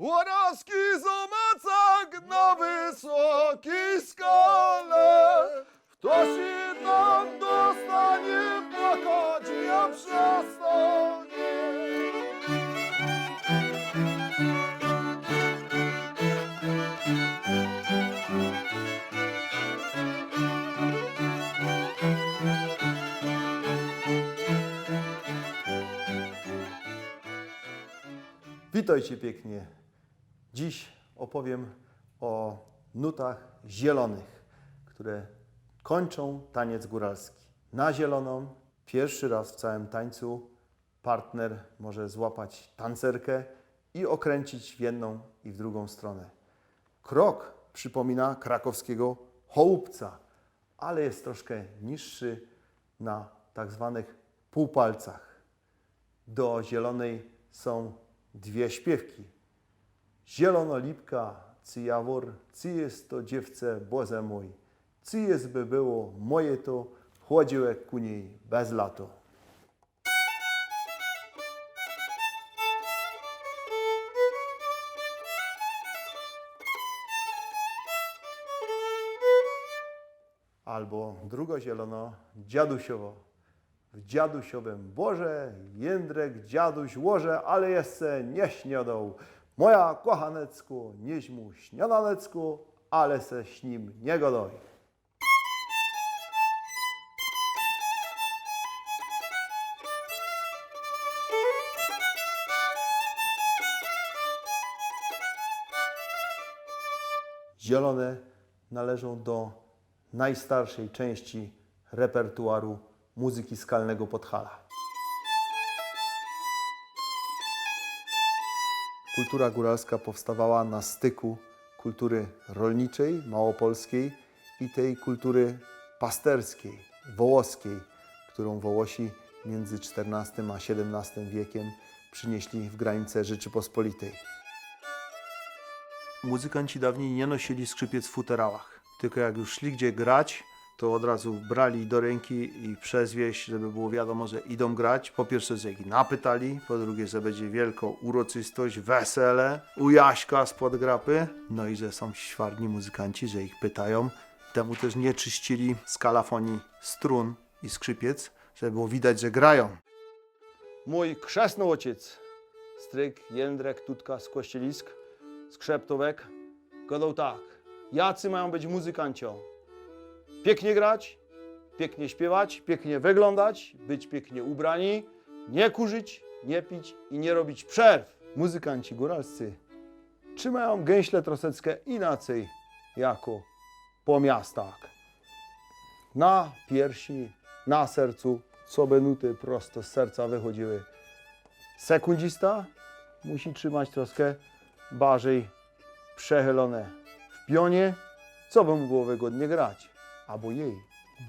Góralski zamacak na wysokiej skale. Kto się tam dostanie, płakać nie przestanie. Witajcie pięknie. Dziś opowiem o nutach zielonych, które kończą taniec góralski. Na zieloną pierwszy raz w całym tańcu partner może złapać tancerkę i okręcić w jedną i w drugą stronę. Krok przypomina krakowskiego chołupca, ale jest troszkę niższy na tak zwanych półpalcach. Do zielonej są dwie śpiewki. Zielonolipka, cy jawor, cy jest to dziewce Boże mój, cy jest by było moje to, chodziłek ku niej bez lato. Albo drugo zielono, dziadusiowo. W dziadusiowym Boże, jędrek dziaduś łoże, ale jeszcze nie śniadał. Moja kochanecku, nieś mu śniadanecku, ale se z nim nie godoj. Zielone należą do najstarszej części repertuaru muzyki skalnego Podhala. Kultura góralska powstawała na styku kultury rolniczej, małopolskiej i tej kultury pasterskiej, wołoskiej, którą Wołosi między XIV a XVII wiekiem przynieśli w granice Rzeczypospolitej. Muzykanci dawniej nie nosili skrzypiec w futerałach, tylko jak już szli gdzie grać, to od razu brali do ręki i przez wieś, żeby było wiadomo, że idą grać. Po pierwsze, że ich napytali, po drugie, że będzie wielka uroczystość, wesele, u Jaśka spod grapy. No i że są świarni muzykanci, że ich pytają. Temu też nie czyścili z kalafonii strun i skrzypiec, żeby było widać, że grają. Mój chrzestny ojciec, stryk Jędrek Tutka z Kościelisk, z Krzeptówek, gadał tak: jacy mają być muzykancią? Pięknie grać, pięknie śpiewać, pięknie wyglądać, być pięknie ubrani, nie kurzyć, nie pić i nie robić przerw. Muzykanci góralscy trzymają gęśle troszeczkę inaczej jako po miastach. Na piersi, na sercu, co by nuty prosto z serca wychodziły. Sekundzista musi trzymać troszkę bardziej przechylone w pionie, co by mu było wygodnie grać. Albo jej.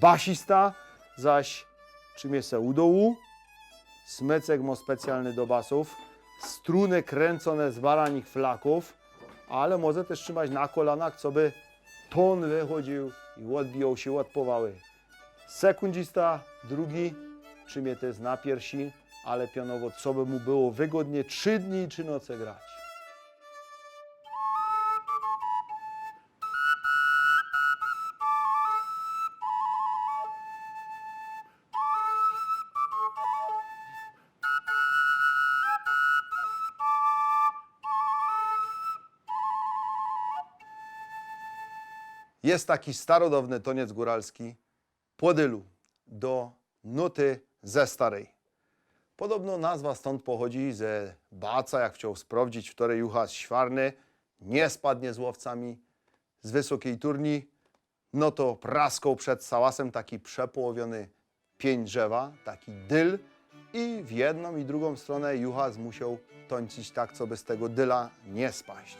Basista zaś trzymie se u dołu, smycek ma specjalny do basów, struny kręcone z baranich flaków, ale może też trzymać na kolanach, co by ton wychodził i odbijał się od powały. Sekundzista, drugi, trzymie też na piersi, ale pionowo, co by mu było wygodnie 3 dni czy noce grać. Jest taki starodawny toniec góralski podylu do nuty ze starej. Podobno nazwa stąd pochodzi, że baca, jak chciał sprawdzić, w której juchas świarny, nie spadnie z łowcami z wysokiej turni, no to praskał przed sałasem taki przepołowiony pień drzewa, taki dyl, i w jedną i drugą stronę juchas musiał tończyć tak, co by z tego dyla nie spaść.